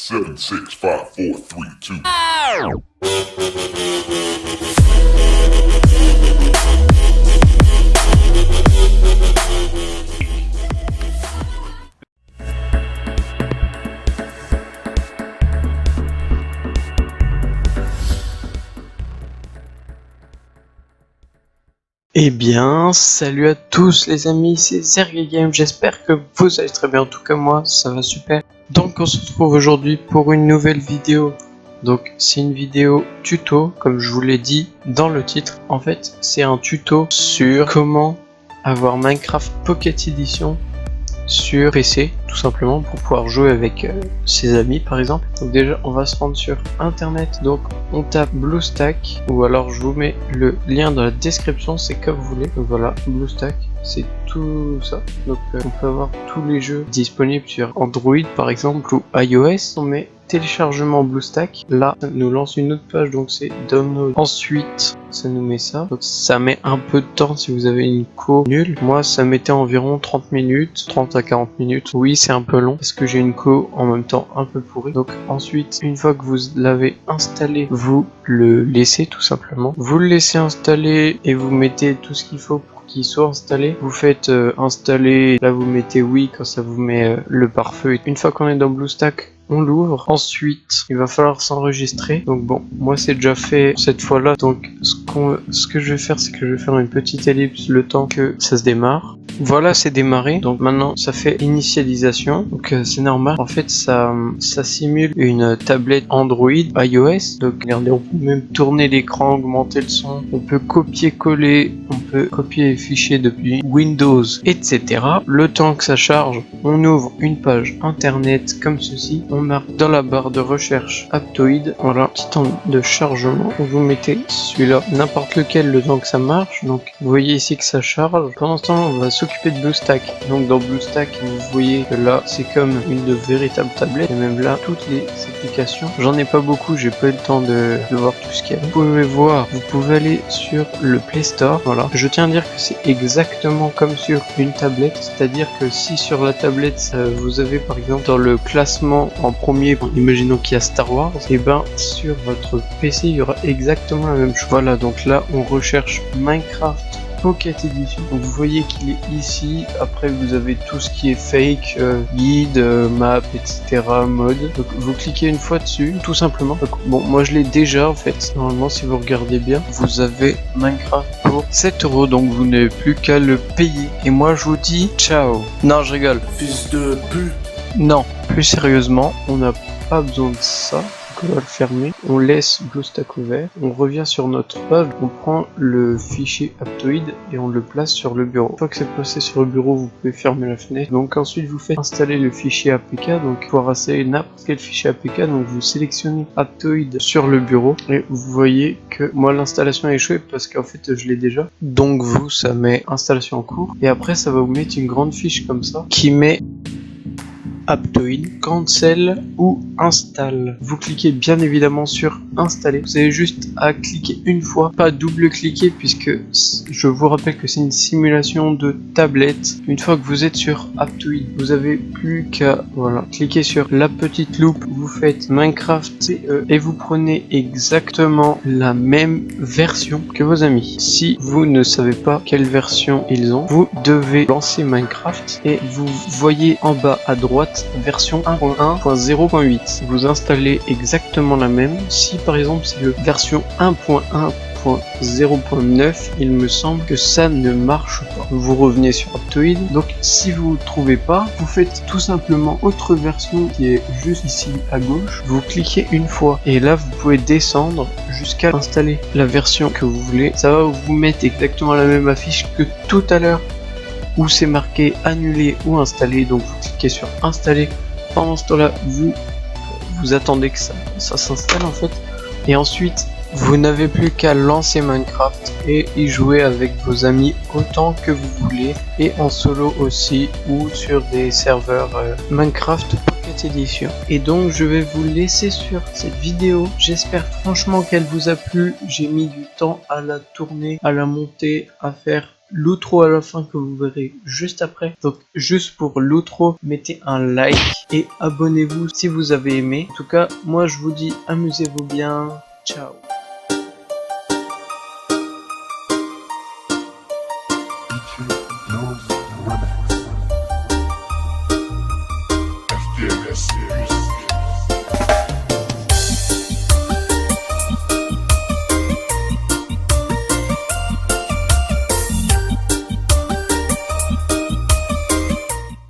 7, 6, 5, 4, 3, 2. Eh bien, salut à tous les amis, c'est Zergegame, j'espère que vous allez très bien, en tout cas moi, ça va super. Donc on se retrouve aujourd'hui pour une nouvelle vidéo. Donc c'est une vidéo tuto, comme je vous l'ai dit dans le titre. En fait, c'est un tuto sur comment avoir Minecraft Pocket Edition sur PC, tout simplement, pour pouvoir jouer avec ses amis par exemple. Donc déjà on va se rendre sur internet, donc on tape BlueStack, ou alors je vous mets le lien dans la description, c'est comme vous voulez. Donc voilà, BlueStack, c'est tout ça. Donc on peut avoir tous les jeux disponibles sur Android par exemple ou iOS. On met téléchargement BlueStack, là ça nous lance une autre page, donc c'est download. Ensuite ça nous met ça, donc ça met un peu de temps si vous avez une co nulle. Moi ça mettait environ 30 minutes, 30 à 40 minutes. Oui, c'est un peu long parce que j'ai une co en même temps un peu pourrie. Donc ensuite, une fois que vous l'avez installé, vous le laissez tout simplement. Vous le laissez installer et vous mettez tout ce qu'il faut pour qu'il soit installé. Vous faites installer, là vous mettez oui quand ça vous met le pare-feu. Une fois qu'on est dans BlueStack, on l'ouvre. Ensuite, il va falloir s'enregistrer. Donc bon, moi c'est déjà fait cette fois-là. Donc ce que je vais faire, c'est que je vais faire une petite ellipse le temps que ça se démarre. Voilà, c'est démarré. Donc maintenant, ça fait initialisation. Donc c'est normal. En fait, ça simule une tablette Android, iOS. Donc regardez, on peut même tourner l'écran, augmenter le son. On peut copier-coller. On peut copier les fichiers depuis Windows, etc. Le temps que ça charge, on ouvre une page internet comme ceci. On marque dans la barre de recherche Aptoide. Voilà, petit temps de chargement. Vous mettez celui-là, n'importe lequel, le temps que ça marche. Donc vous voyez ici que ça charge. Pendant ce temps, on va s'occuper de BlueStack. Donc dans BlueStack, vous voyez que là, c'est comme une de véritable tablette. Et même là, toutes les applications. J'en ai pas beaucoup, j'ai pas eu le temps de voir tout ce qu'il y a. Vous pouvez voir, vous pouvez aller sur le Play Store. Voilà. Je tiens à dire que c'est exactement comme sur une tablette. C'est-à-dire que si sur la tablette, vous avez par exemple dans le classement en premier, imaginons qu'il y a Star Wars, et ben sur votre PC, il y aura exactement la même chose. Voilà, donc là, on recherche Minecraft Pocket Edition. Donc vous voyez qu'il est ici. Après vous avez tout ce qui est fake, guide, map, etc. mode. Donc vous cliquez une fois dessus, tout simplement. Donc, bon, moi je l'ai déjà en fait. Normalement, si vous regardez bien, vous avez Minecraft pour 7 €. Donc vous n'avez plus qu'à le payer. Et moi je vous dis ciao. Non, je rigole. Fils de pute. Non, plus sérieusement, on n'a pas besoin de ça. On va le fermer, on laisse BlueStack ouvert, on revient sur notre page, on prend le fichier Aptoide et on le place sur le bureau. Une fois que c'est placé sur le bureau, vous pouvez fermer la fenêtre. Donc ensuite vous faites installer le fichier APK, donc pour installer n'importe quel fichier APK, donc vous sélectionnez Aptoide sur le bureau et vous voyez que moi l'installation a échoué parce qu'en fait je l'ai déjà. Donc vous, ça met installation en cours et après ça va vous mettre une grande fiche comme ça qui met Aptoide, cancel ou installe. Vous cliquez bien évidemment sur installer. Vous avez juste à cliquer une fois, pas double-cliquer puisque je vous rappelle que c'est une simulation de tablette. Une fois que vous êtes sur Aptoide, vous avez plus qu'à cliquer sur la petite loupe. Vous faites Minecraft CE et vous prenez exactement la même version que vos amis. Si vous ne savez pas quelle version ils ont, vous devez lancer Minecraft et vous voyez en bas à droite version 1.1.0.8. Vous installez exactement la même. Si par exemple c'est le version 1.1.0.9, il me semble que ça ne marche pas. Vous revenez sur Aptoide. Donc si vous ne trouvez pas, vous faites tout simplement autre version qui est juste ici à gauche. Vous cliquez une fois et là vous pouvez descendre jusqu'à installer la version que vous voulez. Ça va vous mettre exactement la même affiche que tout à l'heure où c'est marqué annuler ou installer. Donc vous cliquez sur installer. Pendant ce temps là vous attendez que ça s'installe en fait et ensuite vous n'avez plus qu'à lancer Minecraft et y jouer avec vos amis autant que vous voulez et en solo aussi ou sur des serveurs Minecraft Pocket Edition. Et donc je vais vous laisser sur cette vidéo. J'espère franchement qu'elle vous a plu. J'ai mis du temps à la tourner, à la monter, à faire l'outro à la fin que vous verrez juste après. Donc juste pour l'outro, mettez un like et abonnez-vous si vous avez aimé. En tout cas, moi je vous dis amusez-vous bien. Ciao. FDMS, yeah.